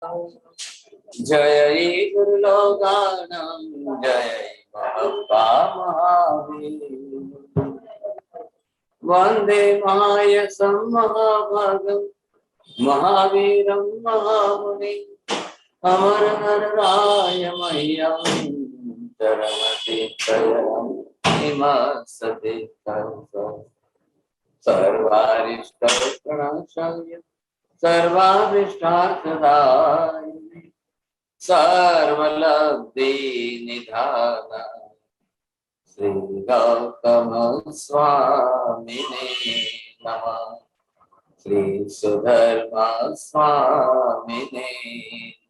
जय गुरुलोगानां जय महात्मा महावीर वंदे मायसं महाभागं महावीरं महामुनि अमर नराय मह्यं चरणतीर्थं हिमसते सर्वारिष्टप्रणशाय सर्वाभिष्टार्थदायिने सर्वलब्धि निधान श्री गौतम स्वामिने नमः। श्री सुधर्मा स्वामिने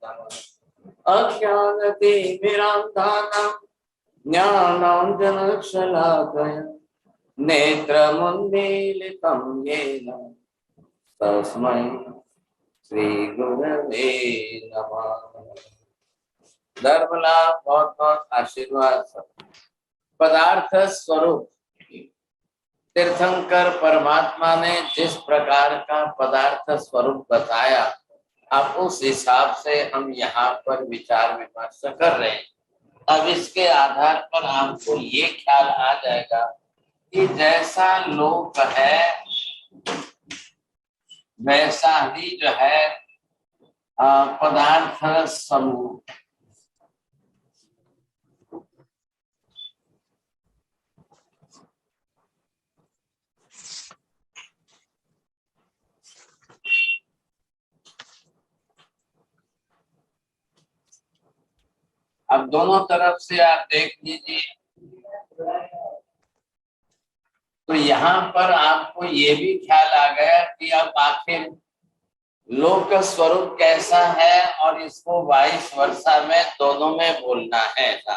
नमः। अज्ञानतिमिरान्धानां ज्ञानाञ्जनशलाकया नेत्रमुन्मीलितं येन तस्मै श्री गुरवे नमः। धर्मला बहुत बहुत आशीर्वाद। पदार्थ स्वरूप तीर्थंकर परमात्मा ने जिस प्रकार का पदार्थ स्वरूप बताया, अब उस हिसाब से हम यहाँ पर विचार विमर्श कर रहे हैं। अब इसके आधार पर आपको ये ख्याल आ जाएगा कि जैसा लोक है वैसा ही जो है पदार्थ समूह। अब दोनों तरफ से आप देख लीजिए, तो यहाँ पर आपको ये भी ख्याल आ गया कि अब आखिर लोक स्वरूप कैसा है और इसको वाइस वर्षा में दोनों में बोलना है ऐसा।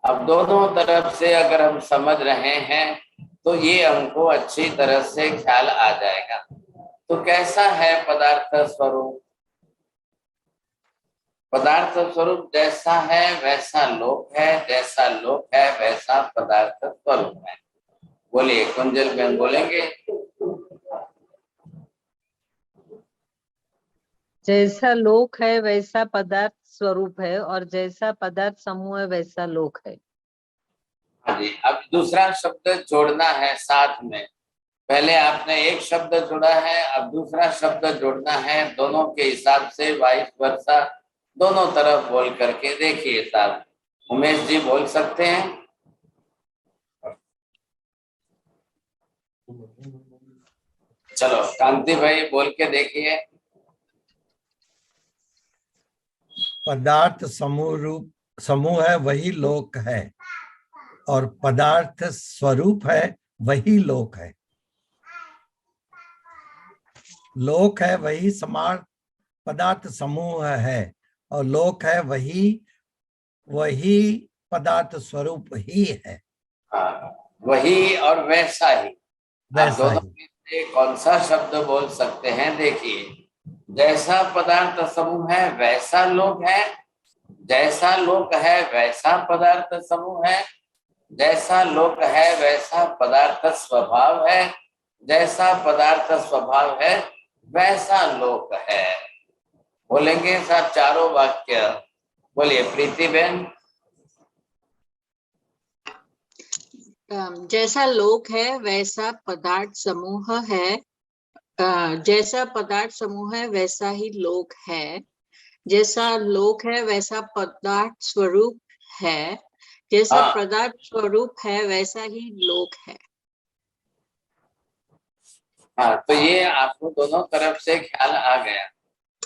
अब दोनों तरफ से अगर हम समझ रहे हैं तो ये हमको अच्छी तरह से ख्याल आ जाएगा। तो कैसा है पदार्थ स्वरूप? पदार्थ स्वरूप जैसा है वैसा लोक है, जैसा लोक है वैसा पदार्थ स्वरूप है। बोलिए कुंजल बहन बोलेंगे। जैसा लोक है वैसा पदार्थ स्वरूप है और जैसा पदार्थ समूह है वैसा लोक है। हाँ जी। अब दूसरा शब्द जोड़ना है साथ में। पहले आपने एक शब्द जोड़ा है, अब दूसरा शब्द जोड़ना है। दोनों के हिसाब से वाइस वर्षा दोनों तरफ बोल करके देखिए साहब। उमेश जी बोल सकते हैं? चलो कांति भाई बोल के देखिए। पदार्थ समूह है वही लोक है और पदार्थ स्वरूप है वही लोक है। लोक है वही समान पदार्थ समूह है और लोक है वही पदार्थ स्वरूप ही है। वही और वैसा ही। वैसा दोनों में से कौन सा शब्द बोल सकते हैं? देखिए, जैसा पदार्थ समूह है वैसा लोक है, जैसा लोक है वैसा पदार्थ समूह है, जैसा लोक है वैसा पदार्थ स्वभाव है, जैसा पदार्थ स्वभाव है वैसा लोक है। बोलेंगे साहब चारों वाक्य। बोलिए प्रीति बहन। जैसा लोक है वैसा पदार्थ समूह है, जैसा पदार्थ समूह है वैसा ही लोक है, जैसा लोक है वैसा पदार्थ स्वरूप है, जैसा पदार्थ स्वरूप है वैसा ही लोक है। हाँ, तो ये आपको दोनों तरफ से ख्याल आ गया।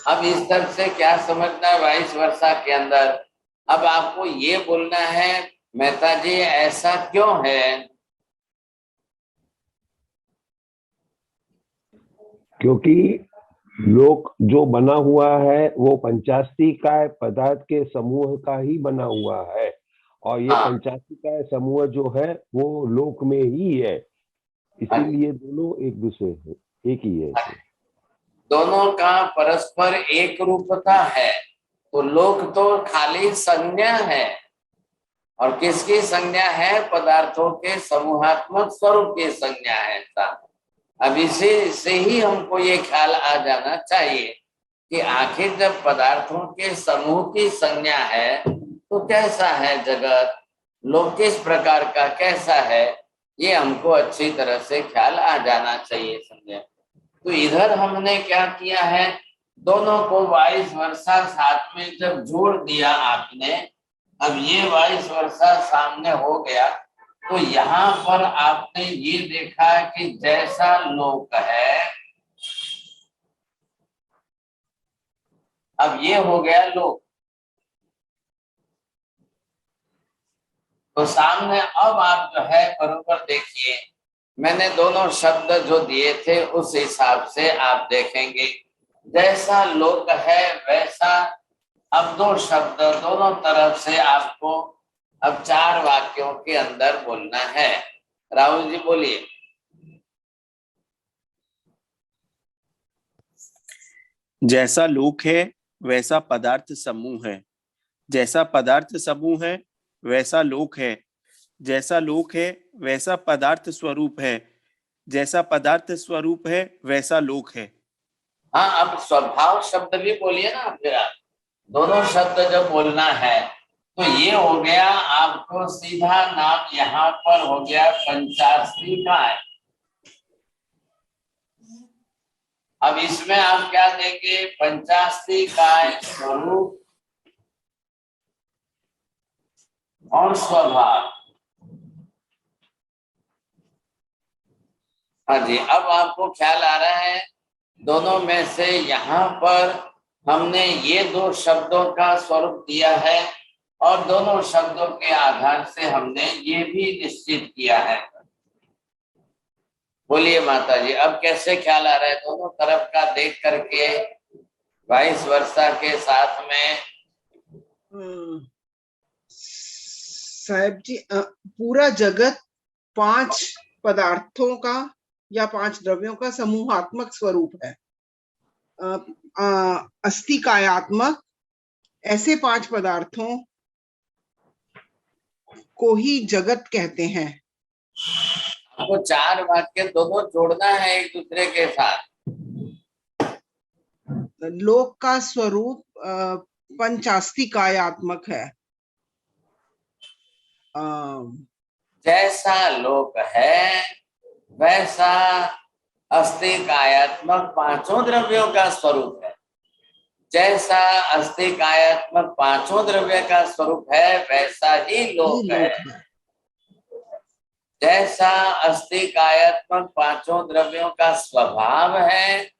अब इस तरफ से क्या समझना है वाइस वर्षा के अंदर? अब आपको ये बोलना है मेहता जी ऐसा क्यों है? क्योंकि लोक जो बना हुआ है वो पंचाशी का पदार्थ के समूह का ही बना हुआ है और ये पंचाशी का समूह जो है वो लोक में ही है, इसीलिए दोनों एक दूसरे से एक ही है। दोनों का परस्पर एक रूपता है। तो लोक तो खाली संज्ञा है और किसकी संज्ञा है? पदार्थों के समूहात्मक स्वरूप की संज्ञा है। अब इसी से ही हमको ये ख्याल आ जाना चाहिए कि आखिर जब पदार्थों के समूह की संज्ञा है तो कैसा है जगत, लोक किस प्रकार का कैसा है, ये हमको अच्छी तरह से ख्याल आ जाना चाहिए समझे। तो इधर हमने क्या किया है, दोनों को 22 वर्षा साथ में जब जोड़ दिया आपने, अब ये 22 वर्षा सामने हो गया, तो यहाँ पर आपने ये देखा कि जैसा लोक है, अब ये हो गया लोक, तो सामने अब आप जो है बरोबर देखिए, मैंने दोनों शब्द जो दिए थे उस हिसाब से आप देखेंगे, जैसा लोक है वैसा, अब दो शब्द दोनों तरफ से आपको अब 4 वाक्यों के अंदर बोलना है। राहुल जी बोलिए। जैसा लोक है वैसा पदार्थ समूह है, जैसा पदार्थ समूह है वैसा लोक है, जैसा लोक है वैसा पदार्थ स्वरूप है, जैसा पदार्थ स्वरूप है वैसा लोक है। हाँ, अब स्वभाव शब्द भी बोलिए ना, फिर आप दोनों शब्द जब बोलना है तो ये हो गया आपको सीधा नाम, यहाँ पर हो गया पंचास्त्री काय। अब इसमें आप क्या देंगे, पंचास्त्री काय स्वरूप और स्वभाव। हाँ जी, अब आपको ख्याल आ रहा है, दोनों में से यहाँ पर हमने ये 2 शब्दों का स्वरूप दिया है और दोनों शब्दों के आधार से हमने ये भी निश्चित किया है। बोलिए माता जी, अब कैसे ख्याल आ रहा है दोनों तरफ का देख करके 22 वर्षा के साथ में? साहब जी, पूरा जगत 5 पदार्थों का या 5 द्रव्यों का समूहात्मक स्वरूप है। अस्तिकायात्मक ऐसे 5 पदार्थों को ही जगत कहते हैं। आपको 4 वाक्य दोनों जोड़ना है एक दूसरे के साथ। लोक का स्वरूप पंचास्तिकायात्मक है। जैसा लोक है वैसा अस्तिकायात्मक 5 द्रव्यों का स्वरूप है। जैसा अस्तिकायात्मक 5 द्रव्य का स्वरूप है वैसा ही लोक है। जैसा अस्तिकायात्मक 5 द्रव्यों का स्वभाव है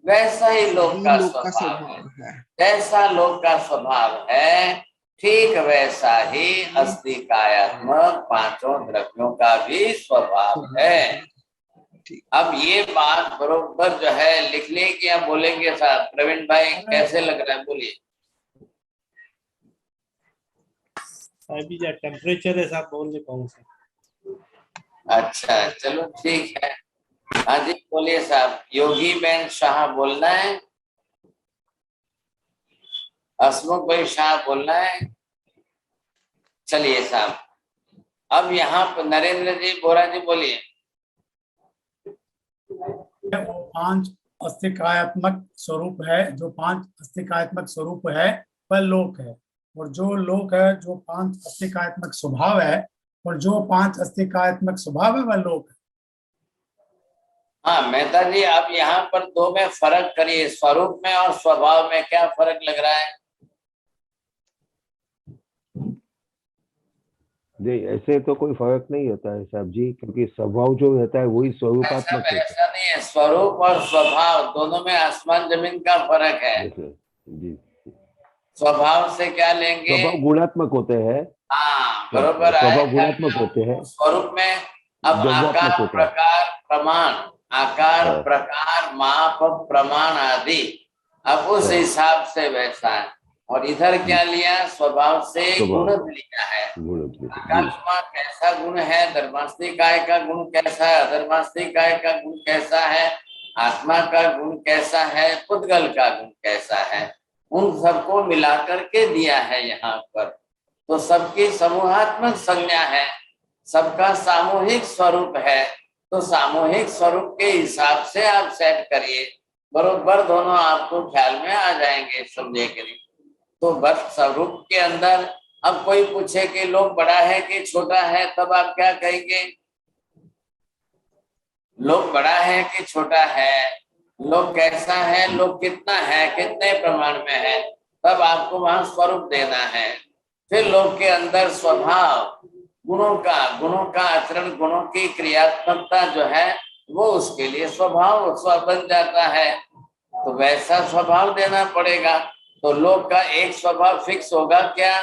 वैसा ही लोक का स्वभाव है। जैसा लोक का स्वभाव है ठीक वैसा ही अस्तिकायात्मक 5 द्रव्यों का भी स्वभाव है। अब ये बात बरोबर जो है लिख ले कि हम बोलेंगे साहब? प्रवीण भाई कैसे लग रहा है, बोलिए। अभी जो टेम्परेचर है साहब बोल नहीं पाऊंगा। अच्छा चलो ठीक है। हाँ जी बोलिए साहब। योगी बेन शाह बोलना है, हसमुख भाई शाह बोलना है। चलिए साहब, अब यहाँ पर नरेंद्र जी बोरा जी बोलिए। 5 अस्तिकायात्मक स्वरूप है, जो 5 अस्तिकायात्मक स्वरूप है वह लोक है, और जो लोक है जो 5 अस्तिकायात्मक स्वभाव है, और जो 5 अस्तिकायात्मक स्वभाव है वह लोक है। हाँ मेहता जी, आप यहाँ पर 2 में फर्क करिए, स्वरूप में और स्वभाव में क्या फर्क लग रहा है? नहीं, ऐसे तो कोई फर्क नहीं होता है साहब जी, क्योंकि स्वभाव जो रहता है वही स्वरूपात्मक होता है। ऐसा नहीं है, स्वरूप और स्वभाव दोनों में आसमान जमीन का फर्क है। जी, स्वभाव से क्या लेंगे? स्वभाव गुणात्मक होते हैं। हाँ बरोबर है, स्वभाव गुणात्मक होते हैं। स्वरूप में अब आकार प्रकार प्रमाण, आकार प्रकार माप प्रमाण आदि, अब उस हिसाब से वैसा है। और इधर क्या लिया? स्वभाव से गुण लिया है। आत्मा कैसा गुण है, धर्मास्त्री काय का गुण कैसा है, अधर्मास्त्री काय का गुण कैसा है, आत्मा का गुण कैसा है, पुद्गल का गुण कैसा है, उन सबको मिलाकर के दिया है यहाँ पर। तो सबकी समूहात्मक संज्ञा है, सबका सामूहिक स्वरूप है, तो सामूहिक स्वरूप के हिसाब से आप सेट करिए। बरोबर दोनों आपको ख्याल में आ जाएंगे समझे के लिए। तो बस स्वरूप के अंदर अब कोई पूछे कि लोग बड़ा है कि छोटा है, तब आप क्या कहेंगे? लोग बड़ा है कि छोटा है, लोग कैसा है, लोग कितना है, कितने प्रमाण में है, तब आपको वहां स्वरूप देना है। फिर लोग के अंदर स्वभाव, गुणों का आचरण, गुणों की क्रियात्मकता जो है वो उसके लिए स्वभाव बन जाता है, तो वैसा स्वभाव देना पड़ेगा। तो लोग का एक स्वभाव फिक्स होगा क्या?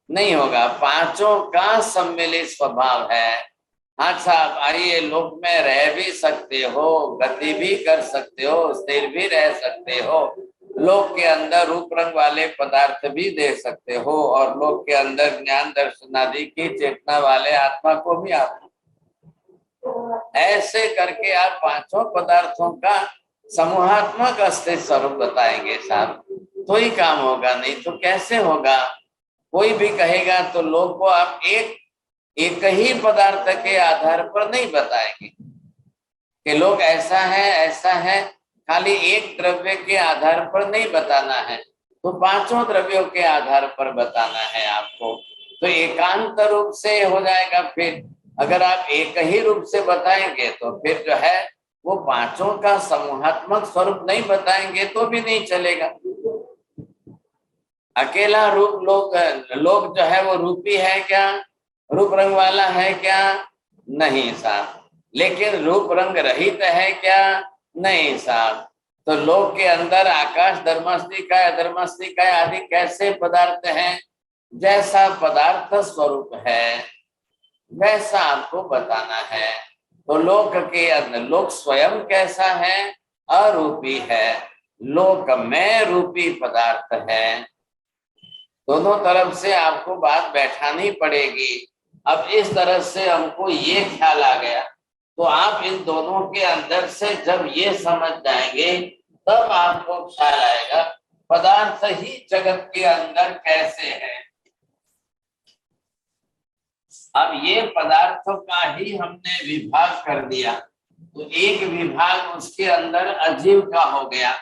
नहीं होगा, पांचों का सम्मिलित स्वभाव है। हाँ साहब आइए, लोक में रह भी सकते हो, गति भी कर सकते हो, स्थिर भी रह सकते हो, लोक के अंदर रूप रंग वाले पदार्थ भी दे सकते हो, और लोक के अंदर ज्ञान दर्शन आदि की चेतना वाले आत्मा को भी आप ऐसे करके आप पांचों पदार्थों का समूहात्मक अस्तित्व स्वरूप बताएंगे साहब, तो ही काम होगा, नहीं तो कैसे होगा? कोई भी कहेगा तो लोग को आप एक ही पदार्थ के आधार पर नहीं बताएंगे कि लोग ऐसा है, खाली एक द्रव्य के आधार पर नहीं बताना है, तो पांचों द्रव्यों के आधार पर बताना है आपको। तो एकांत रूप से हो जाएगा। फिर अगर आप एक ही रूप से बताएंगे तो फिर जो है वो पांचों का समूहात्मक स्वरूप नहीं बताएंगे तो भी नहीं चलेगा। अकेला रूप लोग जो है वो रूपी है क्या, रूप रंग वाला है क्या? नहीं साहब। लेकिन रूप रंग रहित है क्या? नहीं साहब। तो लोक के अंदर आकाश धर्मस्थिकाय अधर्मस्थिकाय आदि कैसे पदार्थ हैं, जैसा पदार्थ स्वरूप है वैसा आपको बताना है। तो लोक के अंदर लोक स्वयं कैसा है? अरूपी है, लोक में रूपी पदार्थ है। दोनों तरफ से आपको बात बैठानी पड़ेगी। अब इस तरह से हमको ये ख्याल आ गया, तो आप इन दोनों के अंदर से जब ये समझ जाएंगे तब आपको ख्याल आएगा पदार्थ ही जगत के अंदर कैसे है। अब ये पदार्थों का ही हमने विभाग कर दिया, तो एक विभाग उसके अंदर अजीव का हो गया,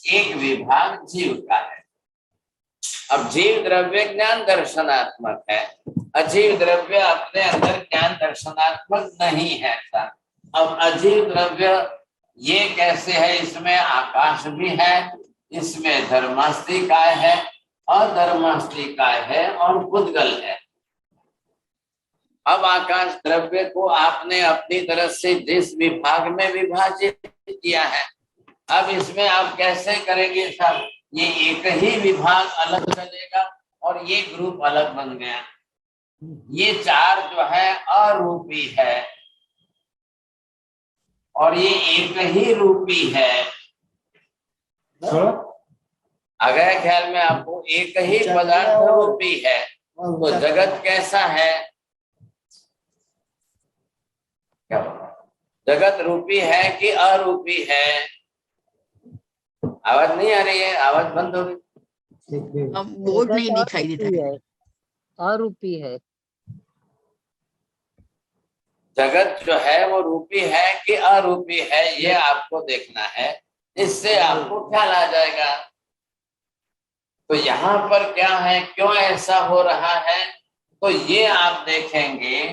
एक विभाग जीव का है। अब जीव द्रव्य ज्ञान दर्शनात्मक है, अजीव द्रव्य अपने अंदर ज्ञान दर्शनात्मक नहीं है। अब अजीव द्रव्य ये कैसे है? इसमें आकाश भी है, इसमें धर्मास्तिकाय है, अधर्मास्तिकाय है और पुद्गल है। अब आकाश द्रव्य को आपने अपनी तरफ से जिस विभाग में विभाजित किया है, अब इसमें आप कैसे करेंगे साहब? ये एक ही विभाग अलग चलेगा और ये ग्रुप अलग बन गया। ये चार जो है अरूपी है और ये एक ही रूपी है। आ गया ख्याल में आपको? एक ही पदार्थ रूपी है। तो जगत कैसा है? क्या जगत रूपी है कि अरूपी है? आवाज नहीं आ रही है, आवाज बंद हो गई। अब बोर्ड नहीं दिखाई देता है। अरूपी है। जगत जो है वो रूपी है कि अरूपी है, ये आपको देखना है, इससे आपको ख्याल आ जाएगा। तो यहाँ पर क्या है, क्यों ऐसा हो रहा है, तो ये आप देखेंगे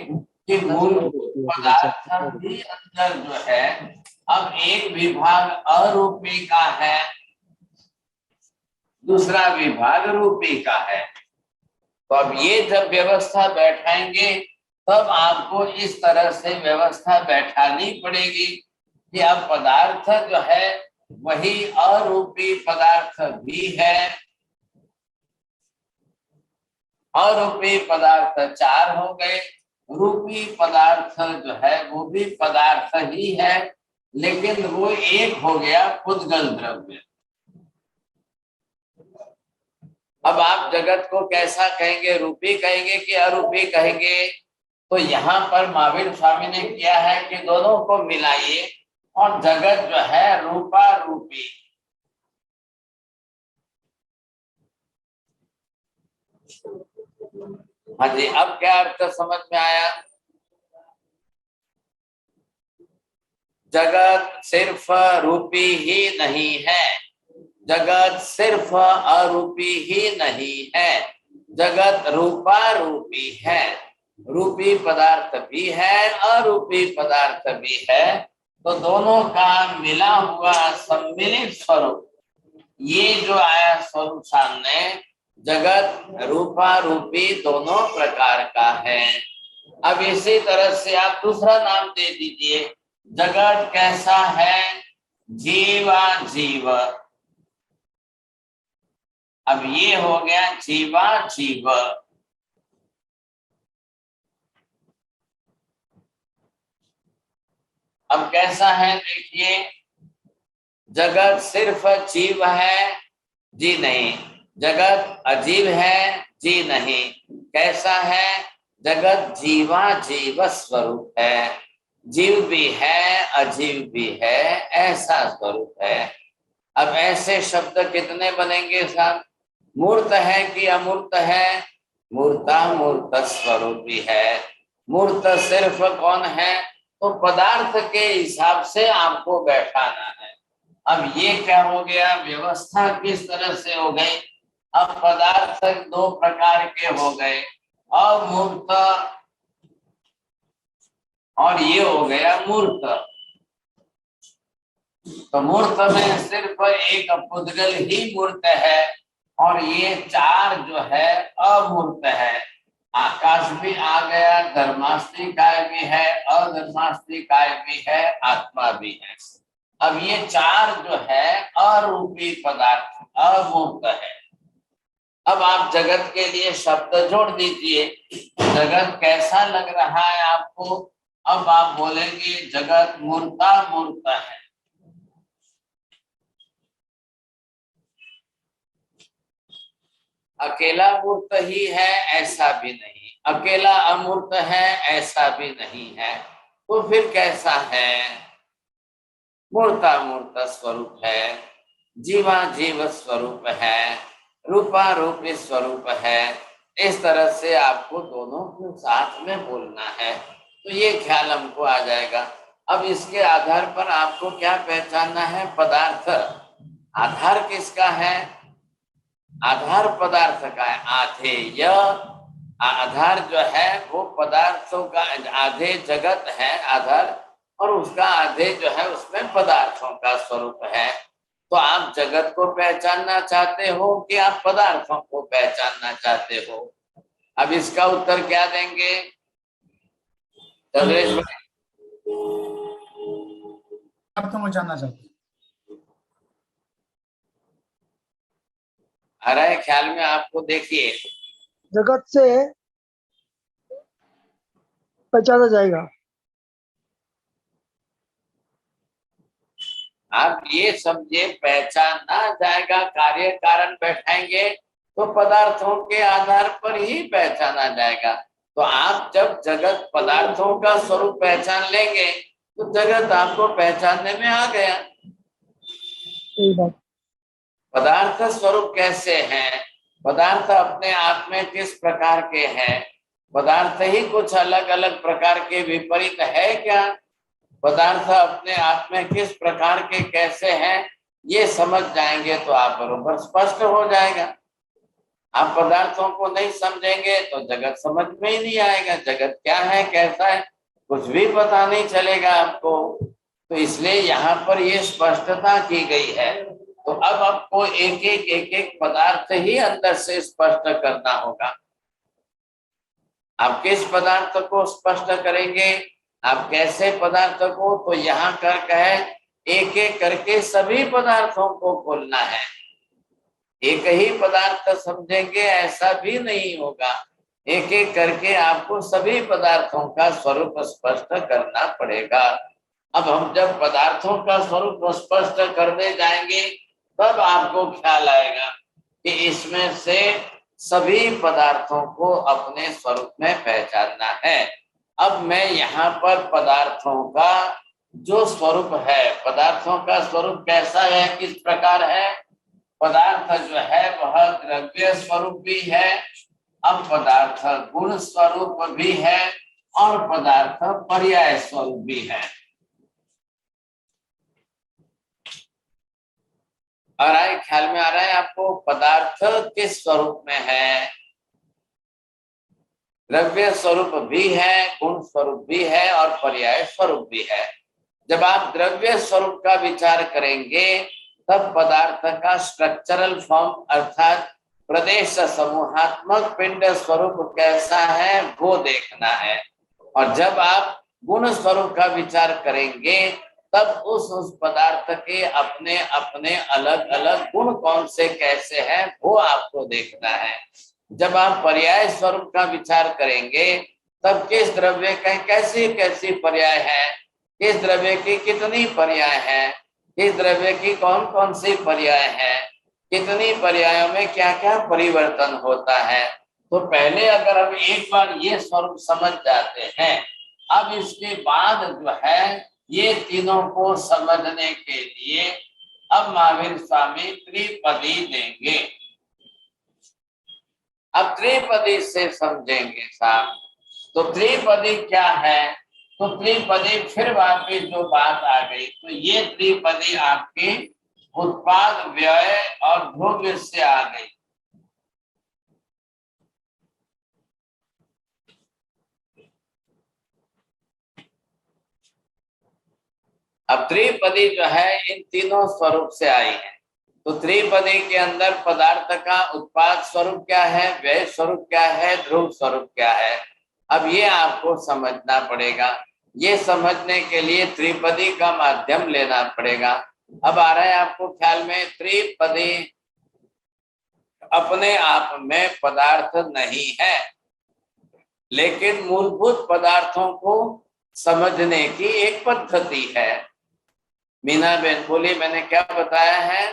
कि मूलभूत पदार्थ भी अंदर जो है अब एक विभाग अरूपी का है, दूसरा विभाग रूपी का है। तो अब ये जब व्यवस्था बैठाएंगे तब आपको इस तरह से व्यवस्था बैठानी पड़ेगी कि अब पदार्थ जो है वही अरूपी पदार्थ भी है। अरूपी पदार्थ चार हो गए, रूपी पदार्थ जो है वो भी पदार्थ ही है, लेकिन वो एक हो गया पुद्गल द्रव्य। अब आप जगत को कैसा कहेंगे, रूपी कहेंगे कि अरूपी कहेंगे? तो यहाँ पर महावीर स्वामी ने किया है कि दोनों को मिलाइए और जगत जो है रूपा रूपी। हाँ जी, अब क्या अर्थ समझ में आया? जगत सिर्फ रूपी ही नहीं है, जगत सिर्फ अरूपी ही नहीं है, जगत रूपा रूपी है। रूपी पदार्थ भी है, अरूपी पदार्थ भी है, तो दोनों का मिला हुआ सम्मिलित स्वरूप, ये जो आया स्वरूप सामने, जगत रूपा रूपी दोनों प्रकार का है। अब इसी तरह से आप दूसरा नाम दे दीजिए, जगत कैसा है? जीवा जीव। अब ये हो गया जीवा जीव। अब कैसा है देखिए, जगत सिर्फ जीव है, जी नहीं, जगत अजीव है, जी नहीं, कैसा है? जगत जीवा जीव स्वरूप है, जीव भी है अजीव भी है, ऐसा स्वरूप है। अब ऐसे शब्द कितने बनेंगे साहब? मूर्त है कि अमूर्त है? मूर्ता मूर्त स्वरूप भी है। मूर्त सिर्फ कौन है? तो पदार्थ के हिसाब से आपको बैठाना है। अब ये क्या हो गया, व्यवस्था किस तरह से हो गई? अब पदार्थ दो प्रकार के हो गए, अमूर्त और ये हो गया मूर्त। तो मूर्त में सिर्फ एक पुद्गल ही मूर्त है और ये चार जो है अमूर्त है। आकाश भी आ गया, धर्मास्त्री काय भी है, अधर्मास्त्री काय भी है, आत्मा भी है। अब ये चार जो है अरूपी पदार्थ अमूर्त है। अब आप जगत के लिए शब्द जोड़ दीजिए, जगत कैसा लग रहा है आपको? अब आप बोलेंगे जगत मूर्ता मूर्त है। अकेला मूर्त ही है ऐसा भी नहीं, अकेला अमूर्त है ऐसा भी नहीं है, तो फिर कैसा है? मूर्ता मूर्त स्वरूप है, जीवा जीव स्वरूप है, रूपा रूपी स्वरूप है। इस तरह से आपको दोनों को साथ में बोलना है, तो ये ख्याल हमको आ जाएगा। अब इसके आधार पर आपको क्या पहचानना है? पदार्थ। आधार किसका है? आधार पदार्थ का है। आधेय आधार जो है वो पदार्थों का, आधे जगत है आधार, और उसका आधे जो है उसमें पदार्थों का स्वरूप है। तो आप जगत को पहचानना चाहते हो कि आप पदार्थों को पहचानना चाहते हो? अब इसका उत्तर क्या देंगे चंद्रेश भाई? अब तो मैं जानना चाहता हूँ। आ रहा है ख्याल में आपको? देखिए, जगत से पहचाना जाएगा। आप ये समझे, पहचाना जाएगा, कार्य कारण बैठाएंगे तो पदार्थों के आधार पर ही पहचाना जाएगा। तो आप जब जगत पदार्थों का स्वरूप पहचान लेंगे तो जगत आपको पहचानने में आ गया। सही बात। पदार्थ स्वरूप कैसे हैं? पदार्थ अपने आप में किस प्रकार के हैं? पदार्थ ही कुछ अलग अलग प्रकार के विपरीत है क्या? पदार्थ अपने आप में किस प्रकार के कैसे हैं, ये समझ जाएंगे तो आप बरोबर स्पष्ट हो जाएगा। आप पदार्थों को नहीं समझेंगे तो जगत समझ में ही नहीं आएगा। जगत क्या है, कैसा है, कुछ भी पता नहीं चलेगा आपको। तो इसलिए यहाँ पर ये स्पष्टता की गई है। तो अब आपको एक एक पदार्थ ही अंदर से स्पष्ट करना होगा। आप किस पदार्थ को स्पष्ट करेंगे? आप कैसे पदार्थ को? तो यहाँ कर कहे एक एक करके सभी पदार्थों को खोलना है। एक ही पदार्थ समझेंगे ऐसा भी नहीं होगा, एक एक करके आपको सभी पदार्थों का स्वरूप स्पष्ट करना पड़ेगा। अब हम जब पदार्थों का स्वरूप स्पष्ट करने जाएंगे तब आपको ख्याल आएगा कि इसमें से सभी पदार्थों को अपने स्वरूप में पहचानना है। अब मैं यहाँ पर पदार्थों का जो स्वरूप है, पदार्थों का स्वरूप कैसा है, किस प्रकार है? पदार्थ जो है वह द्रव्य स्वरूप भी है, अब पदार्थ गुण स्वरूप भी है और पदार्थ पर्याय स्वरूप भी है। ख्याल में आ रहा है आपको? पदार्थ किस स्वरूप में है? द्रव्य स्वरूप भी है, गुण स्वरूप भी है और पर्याय स्वरूप भी है। जब आप द्रव्य स्वरूप का विचार करेंगे तब पदार्थ का स्ट्रक्चरल फॉर्म अर्थात प्रदेश समूहात्मक पिंड स्वरूप कैसा है वो देखना है। और जब आप गुण स्वरूप का विचार करेंगे तब उस पदार्थ के अपने अपने अलग अलग गुण कौन से कैसे हैं वो आपको देखना है। जब आप पर्याय स्वरूप का विचार करेंगे तब किस द्रव्य का कैसी कैसी पर्याय है, किस द्रव्य की कितनी पर्याय है, किस द्रव्य की कौन कौन सी पर्याय है, कितनी पर्यायों में क्या क्या परिवर्तन होता है। तो पहले अगर हम एक बार ये स्वरूप समझ जाते हैं, अब इसके बाद जो है ये तीनों को समझने के लिए अब महावीर स्वामी त्रिपदी देंगे। अब त्रिपदी से समझेंगे साहब। तो त्रिपदी क्या है? तो त्रिपदी फिर वापिस जो बात आ गई, तो ये त्रिपदी आपकी उत्पाद व्यय और द्रव्य से आ गई। अब त्रिपदी जो है इन तीनों स्वरूप से आई है। तो त्रिपदी के अंदर पदार्थ का उत्पाद स्वरूप क्या है, व्यय स्वरूप क्या है, ध्रुव स्वरूप क्या है, अब ये आपको समझना पड़ेगा। ये समझने के लिए त्रिपदी का माध्यम लेना पड़ेगा। अब आ रहा है आपको ख्याल में? त्रिपदी अपने आप में पदार्थ नहीं है, लेकिन मूलभूत पदार्थों को समझने की एक पद्धति है। मीना बहन बोली, मैंने क्या बताया है?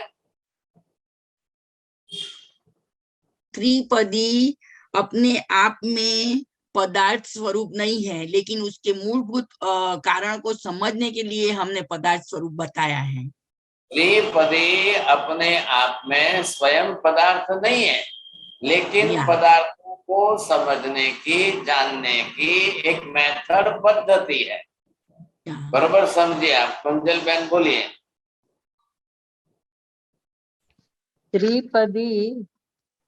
त्रिपदी अपने आप में पदार्थ स्वरूप नहीं है, लेकिन उसके मूलभूत कारण को समझने के लिए हमने पदार्थ स्वरूप बताया है। त्रिपदी अपने आप में स्वयं पदार्थ नहीं है, लेकिन पदार्थों को समझने की, जानने की एक मेथड, पद्धति है। बरोबर समझिए आप? कुंजल बहन बोलिए। त्रिपदी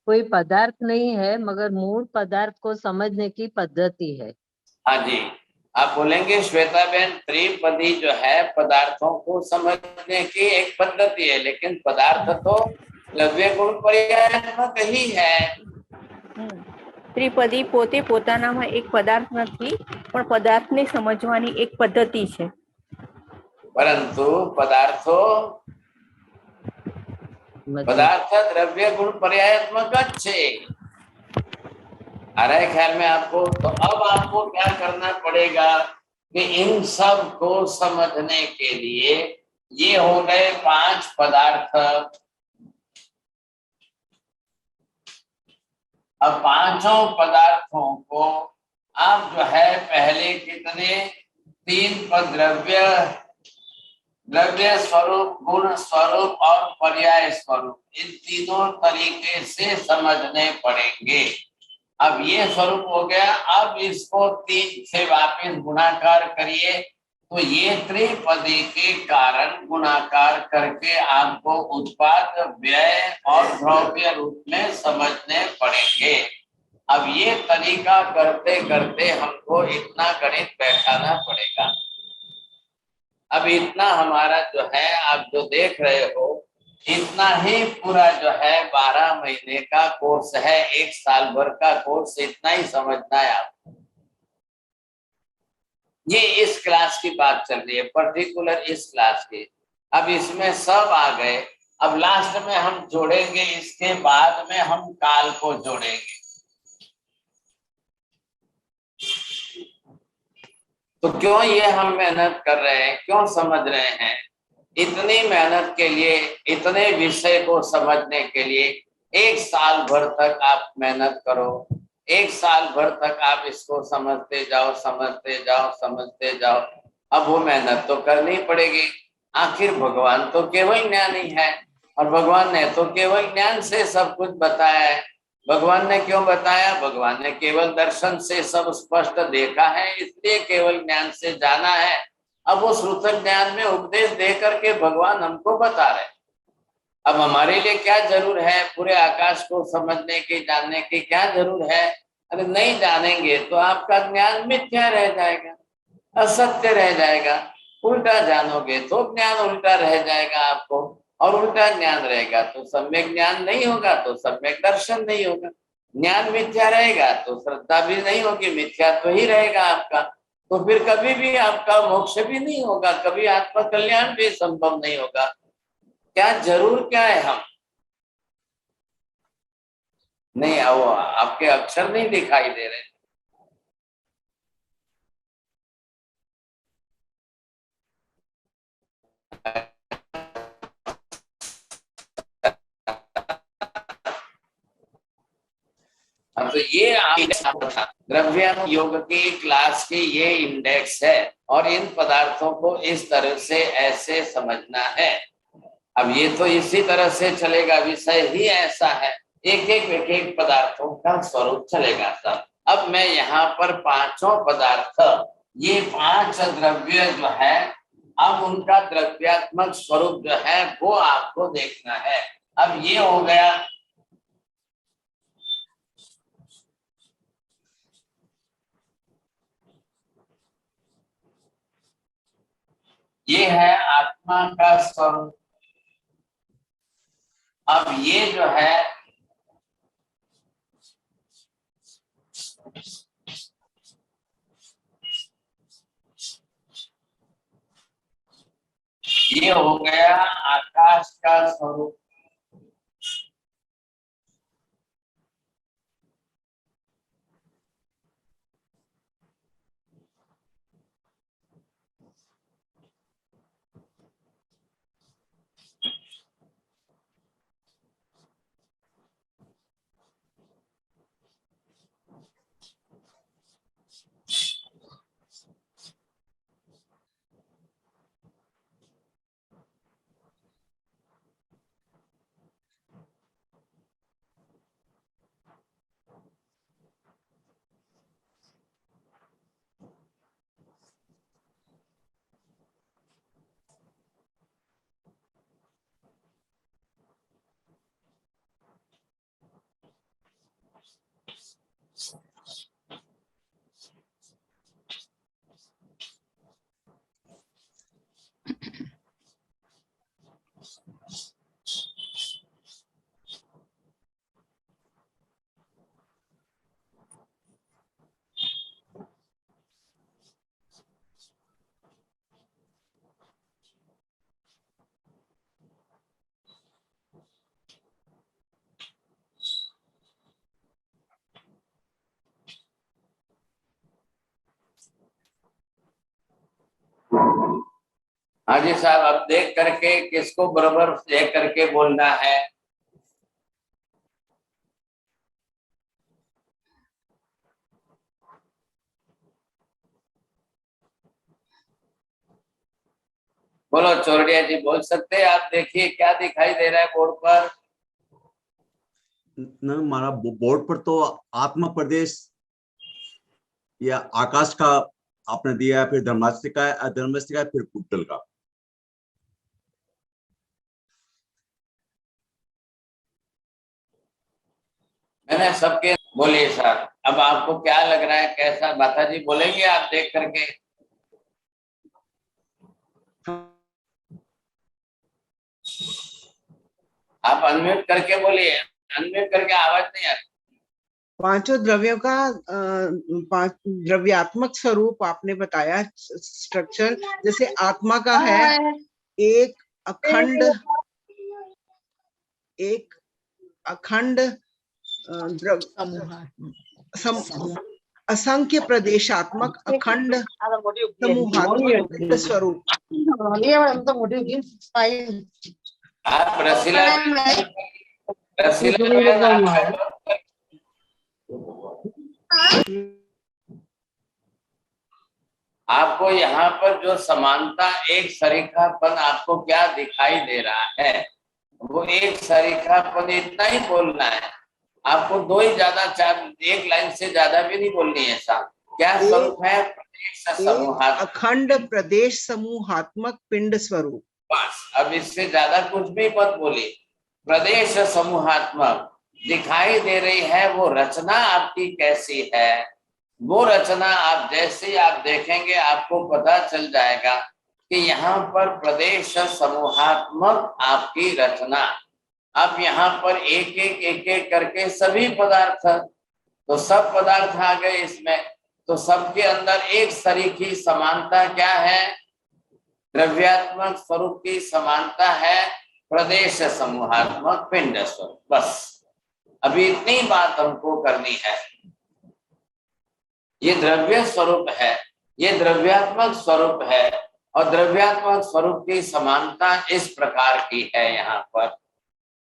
कोई पदार्थ नहीं है, मगर मूल पदार्थ को समझने की पद्धति है। हाँ जी, आप बोलेंगे श्वेता बहन? त्रिपदी जो है पदार्थों को समझने की एक पद्धति है, लेकिन पदार्थ तो द्रव्य गुण पर्यायात्मक ही है। ત્રિપદી પોતે પોતાનામાં એક પદાર્થ નથી, પણ પદાર્થને સમજવાની એક પદ્ધતિ છે। परंतु पदार्थ द्रव्य गुण पर्यायात्मक अच्छे आ रहे ख्याल में आपको? तो अब आपको क्या करना पड़ेगा कि इन सब को समझने के लिए ये हो गए 5 पदार्थ। अब पांचों पदार्थों को आप जो है पहले कितने 3 द्रव्य स्वरूप, गुण स्वरूप और पर्याय स्वरूप, इन तीनों तरीके से समझने पड़ेंगे। अब ये स्वरूप हो गया, अब इसको 3 से वापस गुणाकार करिए तो ये त्रिपदी के कारण गुणाकार करके आपको उत्पाद, व्यय और द्रव्य रूप में समझने पड़ेंगे। अब ये तरीका करते करते हमको इतना गणित बैठाना पड़ेगा। अब इतना हमारा जो है आप जो देख रहे हो, इतना ही पूरा जो है 12 महीने का कोर्स है, 1 साल भर का कोर्स, इतना ही समझना है आपको। ये इस क्लास की बात चल रही है, पर्टिकुलर इस क्लास की। अब इसमें सब आ गए। अब लास्ट में हम जोड़ेंगे, इसके बाद में हम काल को जोड़ेंगे। तो क्यों ये हम मेहनत कर रहे हैं, क्यों समझ रहे हैं? इतनी मेहनत के लिए, इतने विषय को समझने के लिए 1 साल भर तक आप मेहनत करो। 1 साल भर तक आप इसको समझते जाओ, समझते जाओ, समझते जाओ। अब वो मेहनत तो करनी पड़ेगी। आखिर भगवान तो केवल ज्ञानी है, और भगवान ने तो केवल ज्ञान से सब कुछ बताया है। भगवान ने क्यों बताया? भगवान ने केवल दर्शन से सब स्पष्ट देखा है, इसलिए केवल ज्ञान से जाना है। अब वो सूत्रक ज्ञान में उपदेश दे करके भगवान हमको बता रहे। अब हमारे लिए क्या जरूर है, पूरे आकाश को समझने की, जानने की क्या जरूर है? अगर नहीं जानेंगे तो आपका ज्ञान मिथ्या रह जाएगा, असत्य रह जाएगा। उल्टा जानोगे तो ज्ञान उल्टा रह जाएगा आपको, और उल्टा ज्ञान रहेगा तो सम्यक ज्ञान नहीं होगा, तो सम्यक दर्शन नहीं होगा। ज्ञान मिथ्या रहेगा तो श्रद्धा भी नहीं होगी, मिथ्या तो ही रहेगा आपका। तो फिर कभी भी आपका मोक्ष भी नहीं होगा, कभी आत्म कल्याण भी संभव नहीं होगा। क्या जरूर क्या है हम नहीं, वो आपके अक्षर नहीं दिखाई दे रहे। तो ये द्रव्य योग की क्लास की ये इंडेक्स है, और इन पदार्थों को इस तरह से ऐसे समझना है। अब ये तो इसी तरह से चलेगा, विषय ही ऐसा है, एक एक पदार्थों का स्वरूप चलेगा सब। अब मैं यहाँ पर पांचों पदार्थ, ये 5 द्रव्य जो है, अब उनका द्रव्यात्मक स्वरूप जो है वो आपको देखना है। अब ये हो गया, ये है आत्मा का स्वरूप। अब ये जो है ये हो गया आकाश का स्वरूप। हाँ जी साहब, अब देख करके किसको बराबर देख करके बोलना है। बोलो चौरडिया जी, बोल सकते हैं आप? देखिए क्या दिखाई दे रहा है बोर्ड पर। न हमारा बोर्ड पर तो आत्मा प्रदेश या आकाश का आपने दिया है, फिर धर्मास्तिका है, अधर्मास्तिका है, फिर कुट्टल का। मैंने सबके बोलिए सर, अब आपको क्या लग रहा है, कैसा? माता जी बोलेंगे आप देख करके। आप अनम्यूट करके बोलिए, अनम्यूट करके आवाज नहीं आती। पांचों द्रव्यों का द्रव्यात्मक स्वरूप आपने बताया, स्ट्रक्चर। जैसे आत्मा का है एक अखंड असंख्य प्रदेशात्मक अखंड समूहात्मक स्वरूप। आप रसीला आपको यहाँ पर जो समानता, एक सरीखापन आपको क्या दिखाई दे रहा है? वो एक सरीखापन, इतना ही बोलना है आपको, 2 ही ज्यादा, 4, 1 लाइन से ज्यादा भी नहीं बोलनी है साहब। क्या स्वरूप है? अखंड प्रदेश समूहात्मक पिंड स्वरूप। बस, अब इससे ज्यादा कुछ भी मत बोलिए। प्रदेश समूहात्मक दिखाई दे रही है, वो रचना आपकी कैसी है, वो रचना आप जैसे आप देखेंगे आपको पता चल जाएगा कि यहाँ पर प्रदेश समूहात्मक आपकी रचना। अब यहाँ पर एक एक करके सभी पदार्थ, तो सब पदार्थ आ गए इसमें, तो सबके अंदर एक सरीखी समानता क्या है? द्रव्यात्मक स्वरूप की समानता है प्रदेश समूहात्मक पिंड स्वरूप। बस अभी इतनी बात हमको करनी है। ये द्रव्य स्वरूप है, ये द्रव्यात्मक स्वरूप है, और द्रव्यात्मक स्वरूप की समानता इस प्रकार की है। यहाँ पर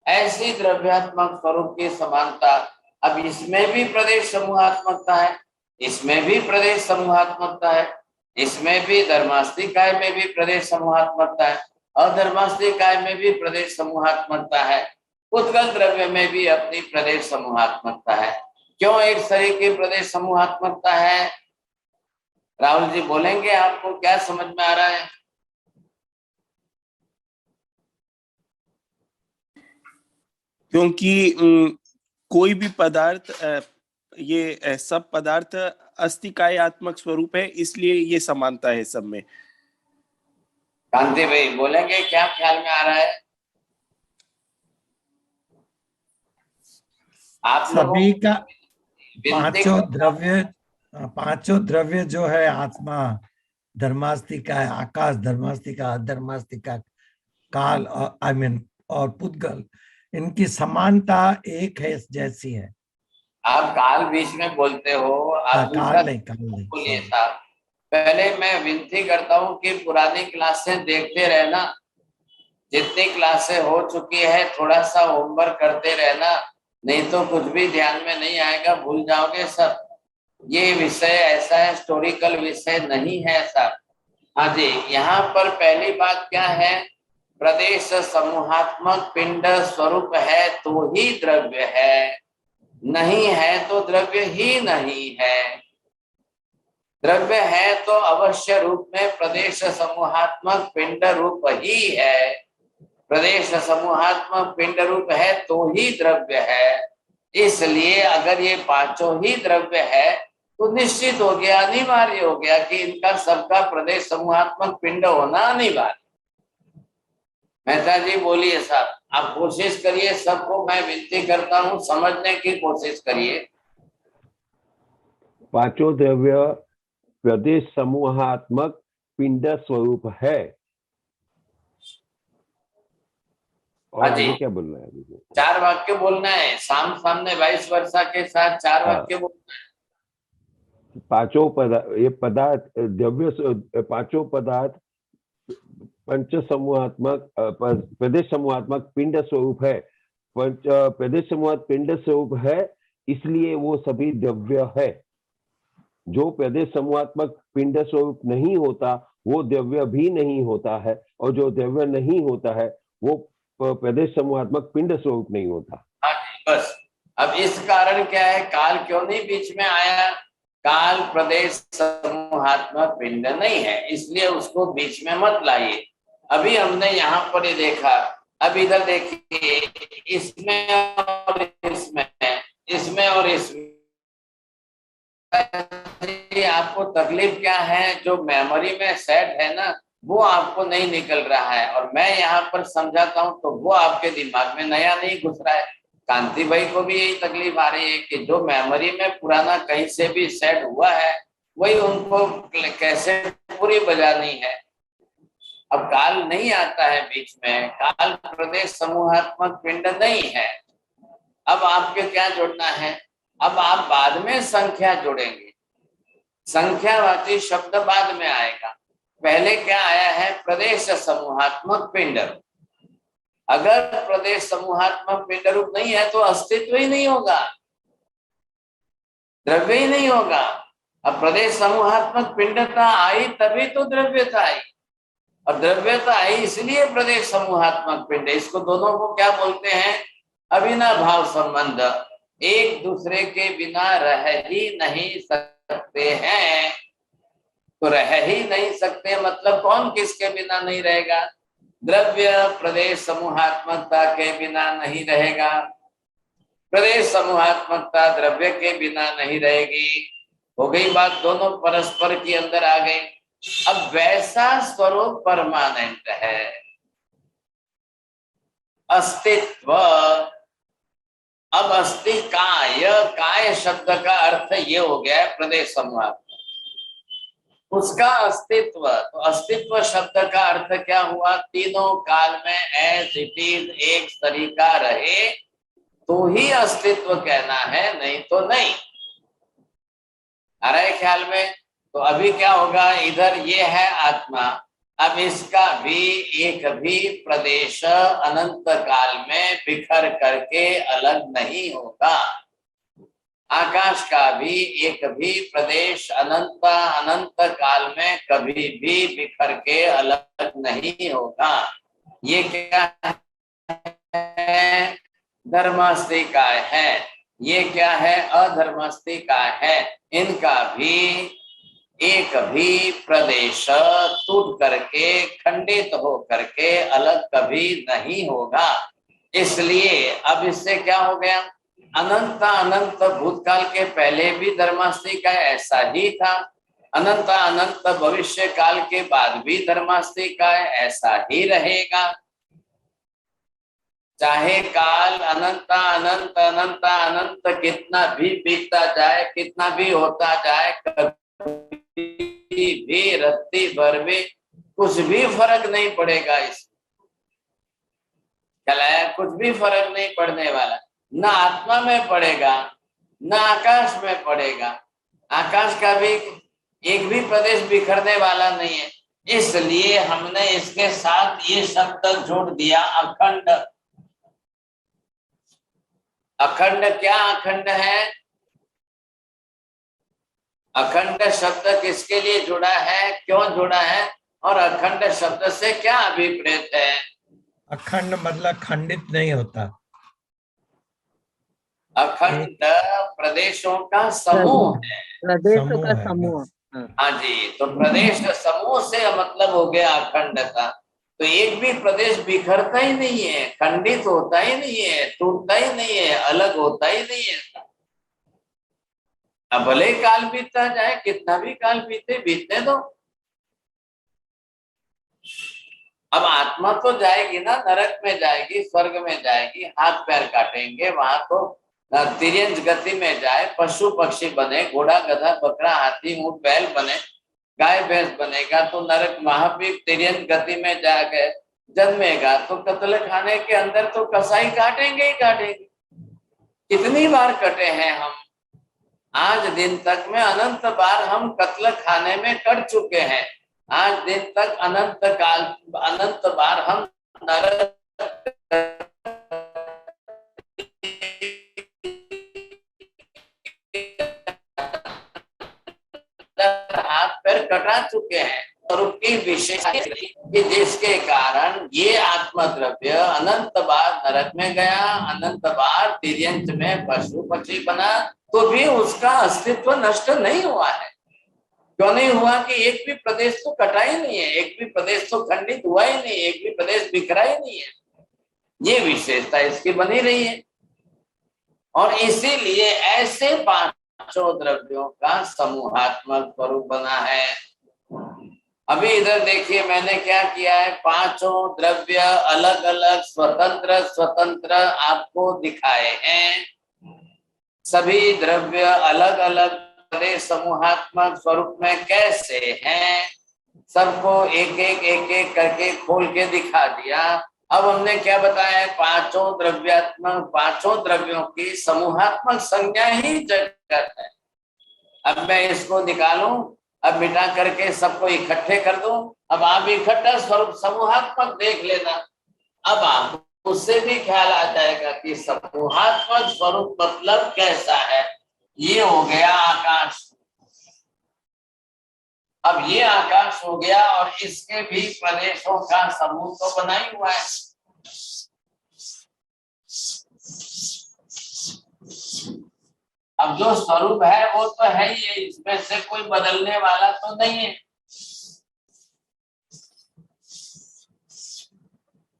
ऐसी द्रव्यात्मक स्वरूप की समानता, अब इसमें भी प्रदेश समूहात्मकता है, इसमें भी प्रदेश समूहात्मकता है, इसमें भी धर्मास्तिकाय में भी प्रदेश समूहात्मकता है, अधर्मास्तिकाय में भी प्रदेश समूहात्मकता है, उद्गल द्रव्य में भी अपनी प्रदेश समूहात्मकता है। क्यों एक शरीर की प्रदेश समूहात्मकता है? राहुल जी बोलेंगे, आपको क्या समझ में आ रहा है? क्योंकि कोई भी पदार्थ, ये सब पदार्थ अस्तिकायात्मक स्वरूप है, इसलिए ये समानता है सब में। कांति भाई बोलेंगे, क्या ख्याल में आ रहा है? आप सभी का पांचों द्रव्य जो है, आत्मा, धर्मास्तिका, आकाश धर्मास्तिका, अधर्मास्तिका, काल और और पुद्गल, इनकी समानता एक है, जैसी है। आप काल बीच में बोलते हो, आप काल नहीं बोलिए साहब। पहले मैं विनती करता हूँ कि पुरानी क्लासें देखते रहना, जितनी क्लासें हो चुकी है थोड़ा सा होमवर्क करते रहना, नहीं तो कुछ भी ध्यान में नहीं आएगा, भूल जाओगे सब। ये विषय ऐसा है, हिस्टोरिकल विषय नहीं है सर। हाँ जी, यहाँ पर पहली बात क्या है? प्रदेश समूहात्मक पिंड स्वरूप है तो ही द्रव्य है, नहीं है तो द्रव्य ही नहीं है। द्रव्य है तो अवश्य रूप में प्रदेश समूहात्मक पिंड रूप ही है। प्रदेश समूहात्मक पिंड रूप है तो ही द्रव्य है। इसलिए अगर ये पांचों ही द्रव्य है तो निश्चित हो गया, अनिवार्य हो गया कि इनका सबका प्रदेश समूहात्मक पिंड होना अनिवार्य। मेहता जी बोलिए साहब, आप कोशिश करिए, सबको मैं विनती करता हूँ समझने की कोशिश करिए। पांचों द्रव्य प्रदेश समूहात्मक पिंड स्वरूप है। और आगे क्या बोलना है? चार वाक्य बोलना है, सामने वाइस वर्षा के साथ चार वाक्य बोलना है। पांचों पदार्थ द्रव्य, पांचों पदार्थ पंच समूहात्मक प्रदेश समूहात्मक पिंड स्वरूप है। प्रदेश समूहात्मक पिंड स्वरूप है, इसलिए वो सभी द्रव्य है। जो प्रदेश समूहात्मक पिंड स्वरूप नहीं होता वो द्रव्य भी नहीं होता है, और जो द्रव्य नहीं होता है वो प्रदेश समूहात्मक पिंड स्वरूप नहीं होता। हाँ जी, बस अब इस कारण क्या है, काल क्यों नहीं बीच में आया? काल प्रदेश समूहात्मक पिंड नहीं है, इसलिए उसको बीच में मत लाइए। अभी हमने यहाँ पर ये देखा, अब इधर देखिए, इसमें और इसमें, इसमें और इसमें आपको तकलीफ क्या है? जो मेमोरी में सेट है ना, वो आपको नहीं निकल रहा है, और मैं यहाँ पर समझाता हूँ तो वो आपके दिमाग में नया नहीं घुस रहा है। कांति भाई को भी यही तकलीफ आ रही है कि जो मेमोरी में पुराना कहीं से भी सेट हुआ है वही उनको कैसे पूरी बजानी है। अब काल नहीं आता है बीच में, काल प्रदेश समूहात्मक पिंड नहीं है। अब आपके क्या जोड़ना है? अब आप बाद में संख्या जोड़ेंगे, संख्यावाची शब्द बाद में आएगा। पहले क्या आया है? प्रदेश समूहात्मक पिंड। अगर प्रदेश समूहात्मक पिंड रूप नहीं है तो अस्तित्व ही नहीं होगा, द्रव्य ही नहीं होगा। अब प्रदेश समूहात्मक पिंडता आई तभी तो द्रव्यता आई, और द्रव्यता आई इसलिए प्रदेश समूहात्मक पिंड। इसको दोनों को क्या बोलते हैं? अविनाभाव संबंध। एक दूसरे के बिना रह ही नहीं सकते हैं। तो रह ही नहीं सकते मतलब कौन किसके बिना नहीं रहेगा? द्रव्य प्रदेश समूहात्मकता के बिना नहीं रहेगा, प्रदेश समूहात्मकता द्रव्य के बिना नहीं रहेगी। हो गई बात, दोनों परस्पर के अंदर आ गए। अब वैसा स्वरूप परमानेंट है, अस्तित्व। अब अस्ति काय, काय शब्द का अर्थ ये हो गया है प्रदेश समूहात्मक, उसका अस्तित्व। तो अस्तित्व शब्द का अर्थ क्या हुआ? तीनों काल में एज इट इज एक तरीका रहे तो ही अस्तित्व कहना है, नहीं तो नहीं। आ रहा है ख्याल में? तो अभी क्या होगा, इधर ये है आत्मा, अब इसका भी एक भी प्रदेश अनंत काल में बिखर करके अलग नहीं होगा। आकाश का भी एक भी प्रदेश अनंत काल में कभी भी बिखर के अलग नहीं होगा। ये क्या है? धर्मास्तिकाय है। ये क्या है? अधर्मास्तिकाय है। इनका भी एक भी प्रदेश टूट करके खंडित हो करके अलग कभी नहीं होगा। इसलिए अब इससे क्या हो गया, अनंत भूतकाल के पहले भी धर्मास्तिकाय ऐसा ही था, अनंत भविष्य काल के बाद भी धर्मास्तिकाय ऐसा ही रहेगा। चाहे काल अनंत कितना भी बीतता जाए, कितना भी होता जाए, भी रत्ती भर में कुछ भी फर्क नहीं पड़ेगा। इस कुछ भी फर्क नहीं पड़ने वाला, ना आत्मा में पड़ेगा ना आकाश में पड़ेगा। आकाश का भी एक भी प्रदेश बिखरने वाला नहीं है। इसलिए हमने इसके साथ ये शब्द जोड़ दिया, अखंड। अखंड क्या अखंड है? अखंड शब्द किसके लिए जुड़ा है, क्यों जुड़ा है, और अखंड शब्द से क्या अभिप्रेत है? अखंड मतलब खंडित नहीं होता। अखंड प्रदेशों का समूह है, प्रदेशों का समूह। हाँ जी। तो प्रदेश समूह से मतलब हो गया अखंडता। तो एक भी प्रदेश बिखरता ही नहीं है, खंडित होता ही नहीं है, टूटता ही नहीं है, अलग होता ही नहीं है। अब भले काल बीतता जाए, कितना भी काल बीतने दो। अब आत्मा तो जाएगी ना, नरक में जाएगी, स्वर्ग में जाएगी, हाथ पैर काटेंगे, वहां तो तिर्यंच गति में जाए, पशु पक्षी बने, घोड़ा गधा बकरा हाथी ऊंट बैल बने, गाय भैंस बनेगा तो नरक महावीर तिर्यंच गति में जाकर जन्मेगा तो कत्ल खाने के अंदर तो कसाई काटेंगे ही काटेंगे। कितनी बार कटे हैं हम, आज दिन तक में अनंत बार हम कत्ल खाने में कट चुके हैं। आज दिन तक अनंत बार हम नरक हाथ पैर कटा चुके हैं। स्वरूप की विशेषता कि जिसके कारण ये आत्मा द्रव्य अनंत बार नरक में गया, अनंत बार तिर्यंच में पशु पक्षी बना, तो भी उसका अस्तित्व नष्ट नहीं हुआ है। क्यों नहीं हुआ? कि एक भी प्रदेश तो कटा ही नहीं है, एक भी प्रदेश तो खंडित हुआ ही नहीं, एक भी प्रदेश बिखरा ही नहीं है। ये विशेषता इसकी बनी रही है। और इसीलिए ऐसे पांचों द्रव्यों का समूहात्मक स्वरूप बना है। अभी इधर देखिए मैंने क्या किया है, पांचों द्रव्य अलग अलग स्वतंत्र स्वतंत्र आपको दिखाए हैं। सभी द्रव्य अलग अलग समूहात्मक स्वरूप में कैसे हैं, सबको एक एक करके खोल के दिखा दिया। अब हमने क्या बताया है, पांचों द्रव्यों की समूहात्मक संज्ञा ही जगत है। अब मैं इसको निकालूं, अब मिटा करके सबको इकट्ठे कर दूं। अब आप इकट्ठा स्वरूप समूहात्मक देख लेना, अब आप उससे भी ख्याल आ जाएगा कि समूहात्मक स्वरूप मतलब कैसा है। ये हो गया आकाश। अब ये आकाश हो गया और इसके भी प्रदेशों का समूह तो बना ही हुआ है। अब जो स्वरूप है वो तो है ही है, इसमें से कोई बदलने वाला तो नहीं है।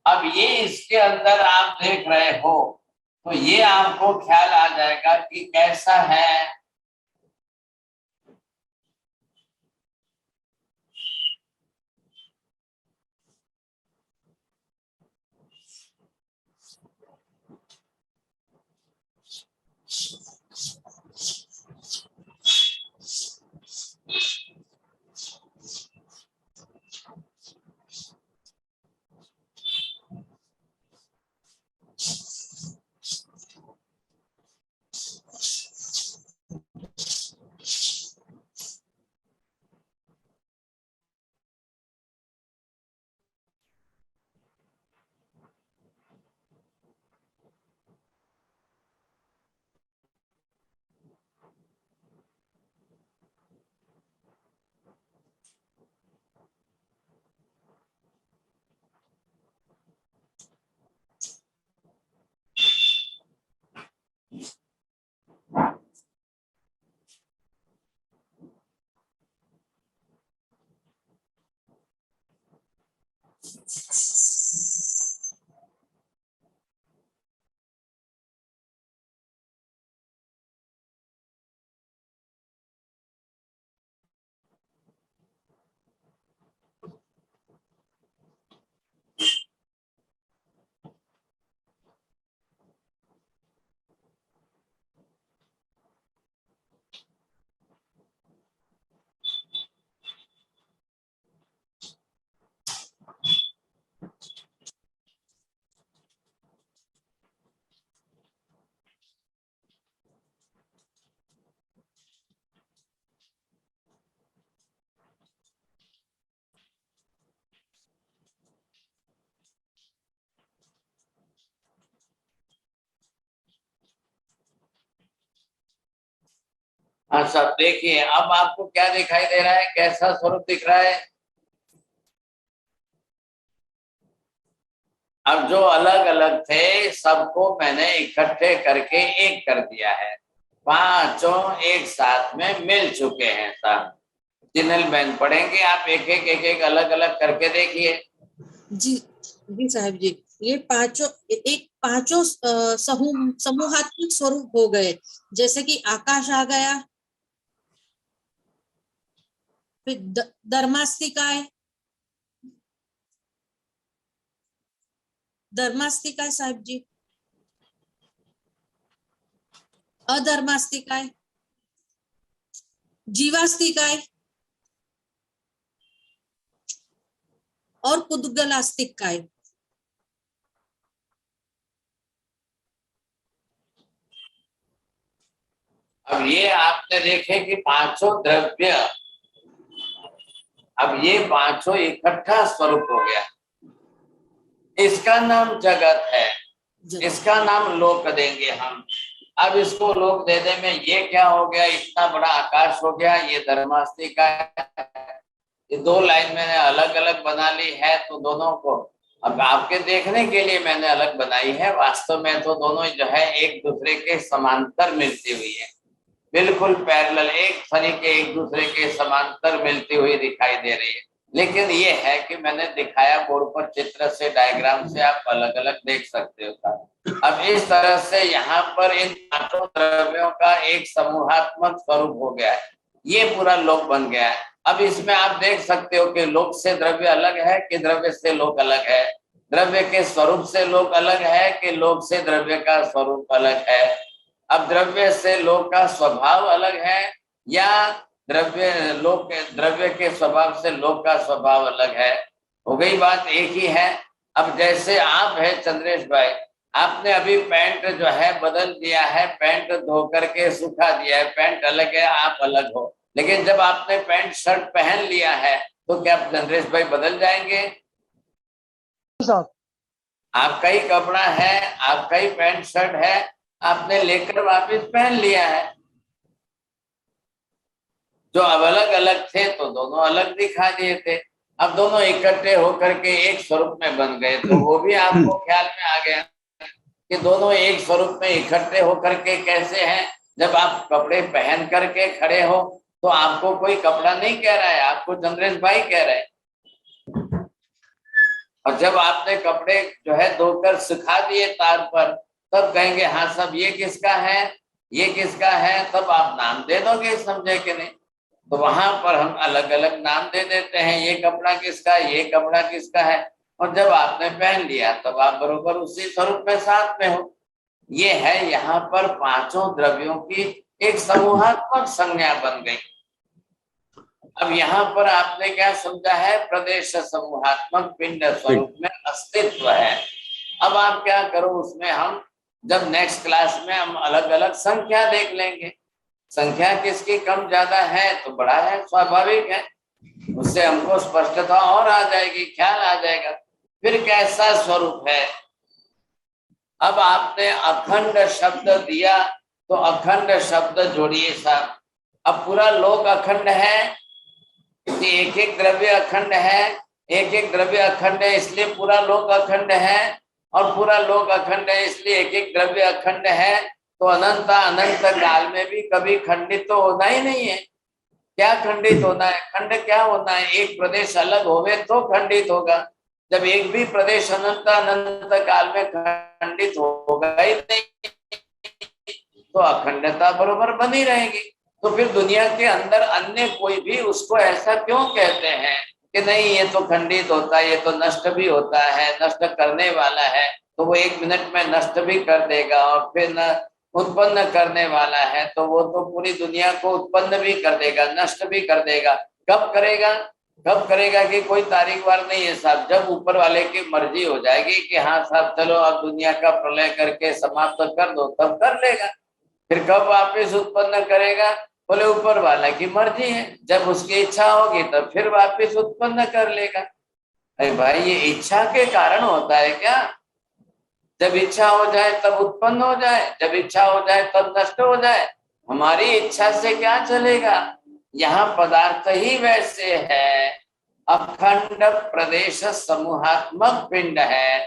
अब ये इसके अंदर आप देख रहे हो तो ये आपको ख्याल आ जाएगा कि कैसा है। हाँ सब देखिए, अब आपको क्या दिखाई दे रहा है, कैसा स्वरूप दिख रहा है। अब जो अलग अलग थे सबको मैंने इकट्ठे करके एक कर दिया है, पांचों एक साथ में मिल चुके हैं सब। जिनल बहन पढ़ेंगे, आप एक एक अलग अलग करके देखिए। जी जी साहब जी, ये पांचों समूहात्मक स्वरूप हो गए। जैसे कि आकाश आ गया, फिर धर्मास्तिकाय साहब जी, अधर्मास्तिकाय, जीवास्तिकाय और पुद्गलास्तिकाय। अब ये आपने देखे कि पांचों द्रव्य, अब ये पांचों इकट्ठा स्वरूप हो गया। इसका नाम जगत है, इसका नाम लोक देंगे हम। अब इसको लोक देने में ये क्या हो गया, इतना बड़ा आकाश हो गया, ये धर्मास्तिका है। ये दो लाइन मैंने अलग अलग बना ली है, तो दोनों को अब आपके देखने के लिए मैंने अलग बनाई है। वास्तव में तो दोनों जो है एक दूसरे के समांतर मिलती हुई है, बिल्कुल पैरेलल, एक तरीके एक दूसरे के समांतर मिलती हुई दिखाई दे रही है। लेकिन ये है कि मैंने दिखाया बोर्ड पर चित्र से, डायग्राम से, आप अलग अलग देख सकते हो। अब इस तरह से यहाँ पर इन पांचों द्रव्यों का एक समूहात्मक स्वरूप हो गया है, ये पूरा लोक बन गया है। अब इसमें आप देख सकते हो कि लोक से द्रव्य अलग है कि द्रव्य से लोक अलग है, द्रव्य के स्वरूप से लोक अलग है कि लोक से द्रव्य का स्वरूप अलग है। अब द्रव्य से लोक का स्वभाव अलग है या द्रव्य के स्वभाव से लोक का स्वभाव अलग है, हो गई बात एक ही है। अब जैसे आप है चंद्रेश भाई, आपने अभी पैंट जो है बदल दिया है, पैंट धो करके सुखा दिया है, पैंट अलग है, आप अलग हो। लेकिन जब आपने पैंट शर्ट पहन लिया है तो क्या चंद्रेश भाई बदल जाएंगे? आपका ही कपड़ा है, आपका ही पैंट शर्ट है, आपने लेकर वापस पहन लिया है। जो अब अलग अलग थे तो दोनों अलग दिखा दिए थे, अब दोनों इकट्ठे होकर के एक स्वरूप में बन गए, तो वो भी आपको ख्याल में आ गया कि दोनों एक स्वरूप में इकट्ठे होकर के कैसे हैं। जब आप कपड़े पहन करके खड़े हो तो आपको कोई कपड़ा नहीं कह रहा है, आपको चंद्रेश भाई कह रहे हैं। और जब आपने कपड़े जो है धोकर सुखा दिए तार पर, तब कहेंगे हाँ साहब ये किसका है, ये किसका है, तब आप नाम दे दोगे, समझे कि नहीं। तो वहां पर हम अलग अलग नाम दे देते हैं, ये कपड़ा किसका है, ये कपड़ा किसका है, और जब आपने पहन लिया तब आप बरोबर उसी स्वरूप में साथ में हो। ये है यहाँ पर पांचों द्रव्यों की एक समूहात्मक संज्ञा बन गई। अब यहाँ पर आपने क्या समझा है, प्रदेश समूहात्मक पिंड स्वरूप में अस्तित्व है। अब आप क्या करो, उसमें हम जब नेक्स्ट क्लास में हम अलग अलग संख्या देख लेंगे, संख्या किसकी कम ज्यादा है तो बड़ा है, स्वाभाविक है, उससे हमको स्पष्टता और आ जाएगी, ख्याल आ जाएगा फिर कैसा स्वरूप है। अब आपने अखंड शब्द दिया तो अखंड शब्द जोड़िए साहब। अब पूरा लोक अखंड है, एक एक द्रव्य अखंड है, एक एक द्रव्य अखंड है इसलिए पूरा लोक अखंड है, और पूरा लोक अखंड है इसलिए एक एक द्रव्य अखंड है। तो अनंत अनंत काल में भी कभी खंडित तो होना ही नहीं है। क्या खंडित होना है, खंड क्या होना है, एक प्रदेश अलग होवे तो खंडित होगा। जब एक भी प्रदेश अनंत अनंत काल में खंडित होगा ही नहीं तो अखंडता बरोबर बनी रहेगी। तो फिर दुनिया के अंदर अन्य कोई भी उसको ऐसा क्यों कहते हैं कि नहीं ये तो खंडित होता है, ये तो नष्ट भी होता है, नष्ट करने वाला है, तो वो 1 मिनट में नष्ट भी कर देगा, और फिर न उत्पन्न करने वाला है तो वो तो पूरी दुनिया को उत्पन्न भी कर देगा, नष्ट भी कर देगा। कब करेगा, कब करेगा कि कोई तारीख वार नहीं है साहब। जब ऊपर वाले की मर्जी हो जाएगी कि हाँ साहब चलो अब दुनिया का प्रलय करके समाप्त कर दो, तब कर लेगा। फिर कब वापिस उत्पन्न करेगा, बोले ऊपर वाला की मर्जी है, जब उसकी इच्छा होगी तब फिर वापिस उत्पन्न कर लेगा। अरे भाई ये इच्छा के कारण होता है क्या, जब इच्छा हो जाए तब उत्पन्न हो जाए, जब इच्छा हो जाए तब नष्ट हो जाए, हमारी इच्छा से क्या चलेगा। यहाँ पदार्थ ही वैसे है, अखंड प्रदेश समूहात्मक पिंड है,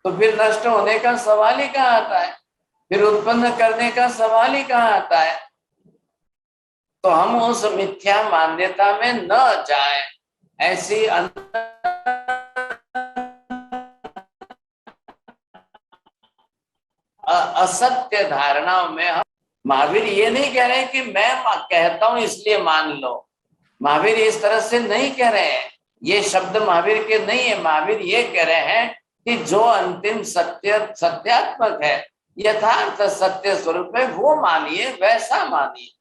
तो फिर नष्ट होने का सवाल ही कहाँ आता है, फिर उत्पन्न करने का सवाल ही कहाँ आता है। तो हम उस मिथ्या मान्यता में न जाएं, ऐसी असत्य धारणाओं में हम। महावीर ये नहीं कह रहे कि मैं कहता हूं इसलिए मान लो, महावीर इस तरह से नहीं कह रहे हैं, ये शब्द महावीर के नहीं है। महावीर ये कह रहे हैं कि जो अंतिम सत्य सत्यात्मक है, यथार्थ सत्य स्वरूप है, वो मानिए, वैसा मानिए।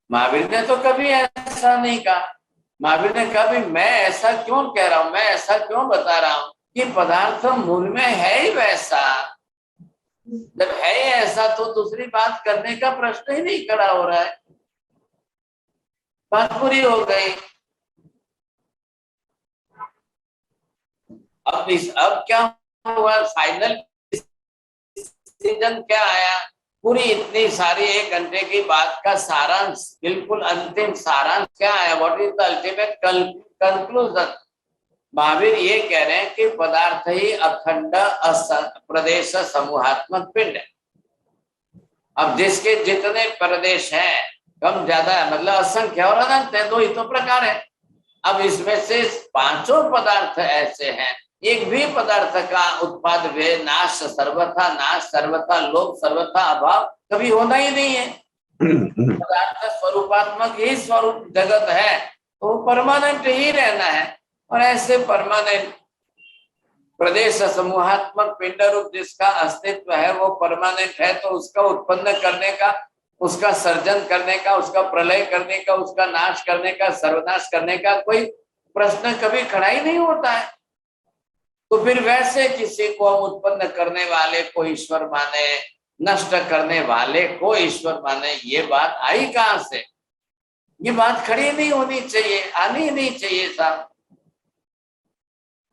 महावीर ने तो कभी ऐसा नहीं कहा। महावीर ने कहा भी मैं ऐसा क्यों कह रहा हूं, मैं ऐसा क्यों बता रहा हूं कि पदार्थ मूल में है ही वैसा। जब है ही ऐसा तो दूसरी बात करने का प्रश्न ही नहीं खड़ा हो रहा है, बात पूरी हो गई। अब क्या हुआ, फाइनल डिसीजन क्या आया, पूरी इतनी सारी 1 घंटे की बात का सारांश, बिल्कुल अंतिम सारांश क्या आया, what is the ultimate conclusion. Mahavir ये कह रहे हैं कि पदार्थ ही अखंड प्रदेश समूहात्मक पिंड है। अब जिसके जितने प्रदेश हैं, कम ज्यादा मतलब असंख्य और अनंत है, 2 ही तो प्रकार है। अब इसमें से 5 पदार्थ ऐसे हैं, एक भी पदार्थ का उत्पाद वे नाश, सर्वथा नाश, सर्वथा लोभ, सर्वथा अभाव कभी होना ही नहीं है। पदार्थ स्वरूपात्मक ही स्वरूप जगत है, तो परमानेंट ही रहना है। और ऐसे परमानेंट प्रदेश समूहात्मक पिंड रूप जिसका अस्तित्व है वो परमानेंट है, तो उसका उत्पन्न करने का, उसका सर्जन करने का, उसका प्रलय करने का, उसका नाश करने का, सर्वनाश करने का कोई प्रश्न कभी खड़ा ही नहीं होता है। तो फिर वैसे किसी को हम उत्पन्न करने वाले को ईश्वर माने, नष्ट करने वाले को ईश्वर माने, ये बात आई कहां से, ये बात खड़ी नहीं होनी चाहिए, आनी ही नहीं चाहिए साहब।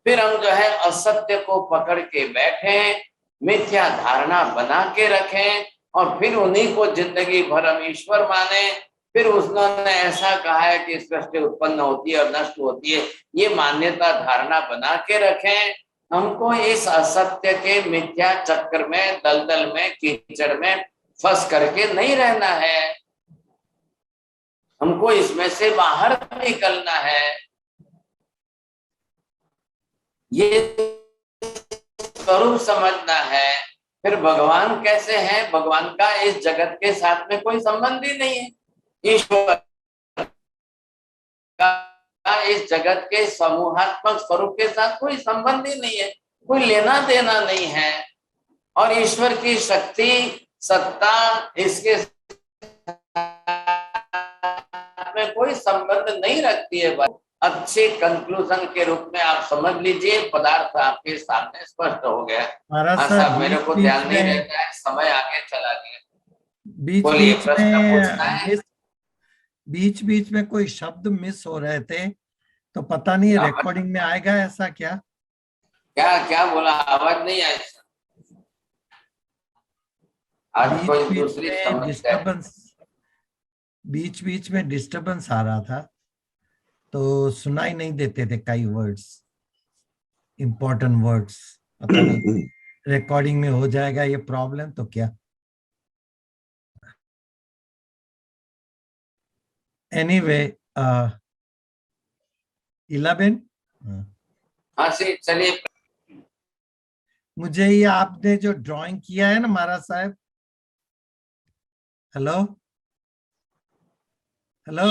फिर हम जो है असत्य को पकड़ के बैठे, मिथ्या धारणा बना के रखें, और फिर उन्हीं को जिंदगी भर हम ईश्वर माने। फिर उन्होंने ऐसा कहा है कि सृष्टि उत्पन्न होती है और नष्ट होती है, ये मान्यता धारणा बना के रखें। हमको इस असत्य के मिथ्या चक्र में, दलदल में, कीचड़ में फंस करके नहीं रहना है, हमको इसमें से बाहर निकलना है। ये स्वरूप समझना है। फिर भगवान कैसे हैं? भगवान का इस जगत के साथ में कोई संबंध ही नहीं है। ईश्वर का इस जगत के समूहात्मक स्वरूप के साथ कोई संबंध ही नहीं है, कोई लेना देना नहीं है। और ईश्वर की शक्ति सत्ता इसके में कोई संबंध नहीं रखती है। अच्छे कंक्लूजन के रूप में आप समझ लीजिए, पदार्थ आपके सामने स्पष्ट हो गया। हाँ साहब, मेरे को ध्यान नहीं रहता है, समय आगे चला गया। बोलिए, प्रश्न पूछना है। बीच बीच में कोई शब्द मिस हो रहे थे, तो पता नहीं रिकॉर्डिंग में आएगा ऐसा क्या? क्या बोला? आवाज नहीं आई। आज कोई दूसरी डिस्टर्बेंस, बीच बीच में डिस्टर्बेंस आ रहा था, तो सुनाई नहीं देते थे कई वर्ड्स, इंपॉर्टेंट वर्ड्स। पता नहीं रिकॉर्डिंग में हो जाएगा ये प्रॉब्लम तो क्या? एनीवे, इलाबेन, हाँ जी, चलिए। मुझे ये आपने जो ड्राइंग किया है ना महाराज साहब, हेलो हेलो,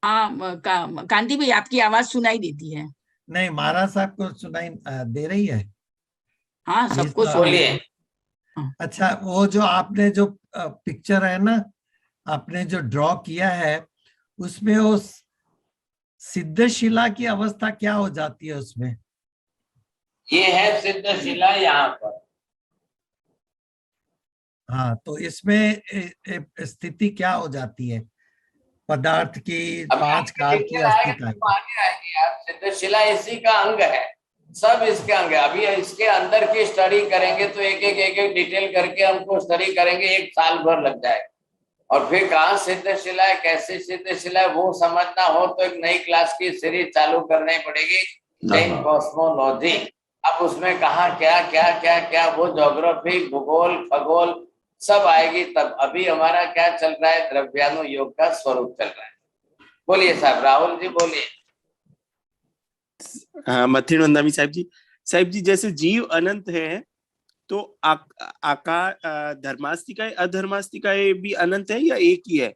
हाँ कांति भाई, आपकी आवाज सुनाई देती है। नहीं, महाराज साहब को सुनाई दे रही है? हाँ, सबको बोलिए। अच्छा, वो जो आपने जो पिक्चर है ना, आपने जो ड्रॉ किया है, उसमें वो सिद्धशिला की अवस्था क्या हो जाती है उसमें? ये है सिद्धशिला यहाँ पर। हाँ, तो इसमें स्थिति क्या हो जाती है पदार्थ की? 5 काल की अस्थिति। सिद्धशिला इसी का अंग है, सब इसके अंग है। अभी इसके अंदर की स्टडी करेंगे तो एक एक डिटेल करके हमको स्टडी करेंगे, 1 साल भर लग जाएगा। और फिर कहाँ सिद्धशिला है, कैसे सिद्धशिला है, वो समझना हो तो एक नई क्लास की सीरीज चालू करनी पड़ेगी, जैन कॉस्मोलॉजी। अब उसमें कहाँ क्या क्या क्या क्या वो ज्योग्राफी, भूगोल, खगोल सब आएगी तब। अभी हमारा क्या चल रहा है? द्रव्यानुयोग का स्वरूप चल रहा है। बोलिए साहब, राहुल जी बोलिए। हाँ, मथिन वंदामी साहब जी, जैसे जीव अनंत है तो आकार धर्मास्तिकाएं अधर्मास्तिकाएं भी अनंत है या एक ही है?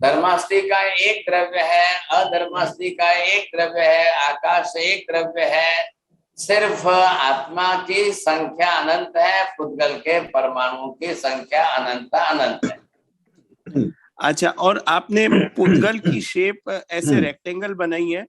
धर्मास्तिकाएं एक द्रव्य है, अधर्मास्तिकाएं एक द्रव्य है, आकाश एक द्रव्य है। सिर्फ आत्मा की संख्या अनंत है, पुद्गल के परमाणुओं की संख्या अनंत है। अच्छा, और आपने पुद्गल की शेप ऐसे रेक्टेंगल बनाई है?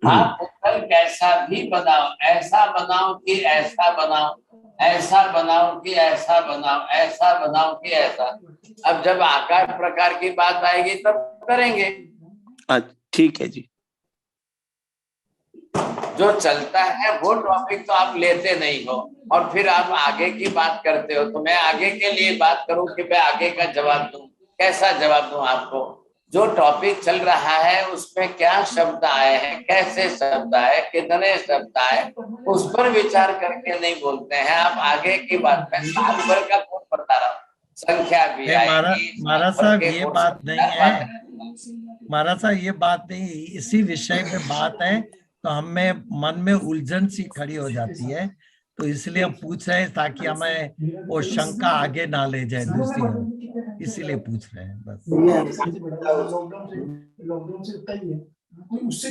आप पुद्गल कैसा भी बनाओ, ऐसा बनाओ कि ऐसा बनाओ, ऐसा बनाओ कि ऐसा बनाओ, ऐसा बनाओ कि ऐसा। अब जब आकार प्रकार की बात आएगी तब करेंगे। ठीक है जी। जो चलता है वो टॉपिक तो आप लेते नहीं हो, और फिर आप आगे की बात करते हो। तो मैं आगे के लिए बात करूं कि मैं आगे का जवाब दूं, कैसा जवाब दूं आपको? जो टॉपिक चल रहा है उसमें क्या शब्द आए हैं, कैसे शब्द आए, कितने शब्द आए, उस पर विचार करके नहीं बोलते हैं। आप आगे की बात में साल भर का कौन बता रहा, संख्या भी आएगी। महाराज साहब ये बात नहीं है, महाराज साहब ये बात नहीं, इसी विषय में बात है, तो हमें मन में उलझन सी खड़ी हो जाती है, तो इसलिए हम पूछ रहे हैं ताकि हमें वो शंका आगे ना ले जाए दूसरी ओर, इसीलिए पूछ रहे हैं बस।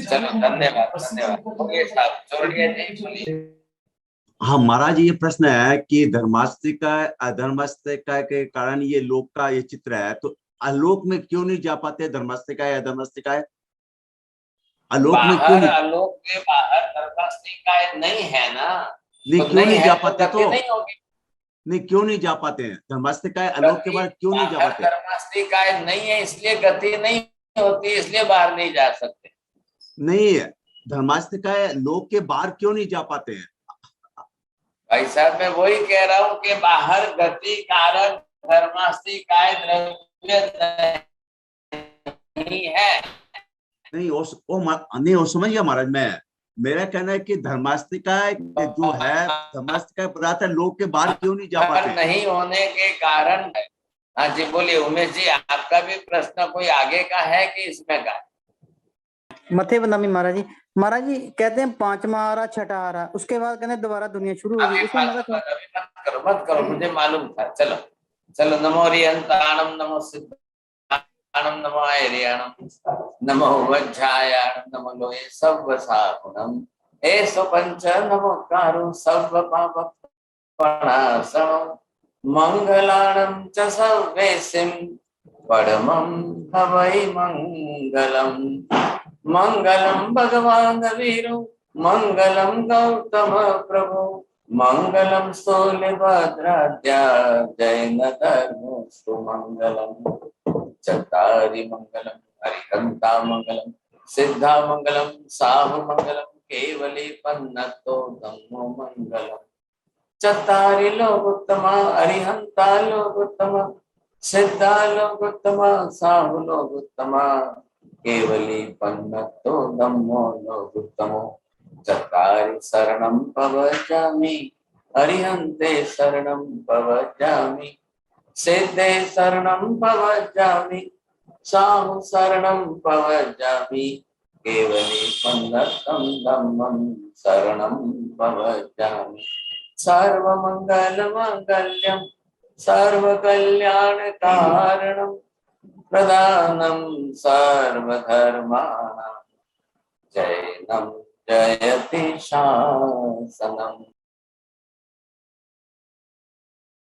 चलो, धन्यवाद। हाँ महाराज, ये प्रश्न है कि धर्मास्तिका अधर्मास्तिका के कारण ये लोक का ये चित्र है, तो आलोक में क्यों नहीं जा पाते धर्मास्तिका या अधर्मास्तिका? आलोक में क्यों नहीं? आलोक के बाहर धर्मास्तिका नहीं है ना, नहीं, क्यों नहीं जा पाते? तो नहीं, क्यों नहीं जा पाते हैं धर्मास्तिका आलोक के बाहर क्यों नहीं जा पाते? धर्मास्तिका नहीं है इसलिए गति नहीं होती, इसलिए बाहर नहीं जा सकते। नहीं है, धर्मास्तिका लोक के बाहर क्यों नहीं जा पाते हैं? भाई साहब, मैं वही कह रहा हूँ कि बाहर गति कारक धर्मास्तिकाएं द्रव्य नहीं है। नहीं, वो समझ गया महाराज। मैं मेरा कहना है कि धर्मास्तिका जो है, धर्मास्तिका पदार्थ है, लोक के बाहर क्यों नहीं जा पाते? नहीं होने के कारण हाँ जी बोलिए उमेश जी, आपका भी प्रश्न कोई आगे का है कि इसमें का? मथे बदामी महाराज जी। महाराज जी कहते हैं पांचवा आ रहा, छठा आ रहा, उसके बाद कहते हैं दोबारा दुनिया शुरू होगी। अभी इसमें मत करो, मुझे मालूम था। चलो चलो, नमो रियंताणम, नमो सिद्धाणम, नमो आयरियाणम, नमो वज्रायाणम, नमो लोये सव्व सागुणम, एसो पंच नमो कारो सव्व पापनाशनम, मंगलाणं च सर्वेसिं परमं हवै मंगलम, मंगलम भगवान वीरु, मंगलम गौतम प्रभु, मंगलम स्थूलभद्राद्या, जैन धर्मस्तु मंगलम, चत्तारि मंगलम, हरिहंता मंगलम, सिद्धा मंगलम, साहु मंगलम, केवली पन्नतो धम्मो मंगलम, चत्तारि लोकोत्तमा, अरिहंता लोकोत्तमा, सिद्धा लोकोत्तमा, साहु लोकोत्तमा, केवली पन्नतो धम्मो लोकोत्तमो, चत्तारि शरणं प्रवचामि, अरिहन्ते शरणं प्रवचामि, सिद्धे शरणं प्रवचामि, साहु शरणं प्रवचामि, केवली पन्नतं धम्मं शरणं प्रवचामि, सर्वमंगल मांगल्यम, सर्वकल्याण कारणम, प्रदानम सर्वधर्माणां, जैनम जयति शासनम।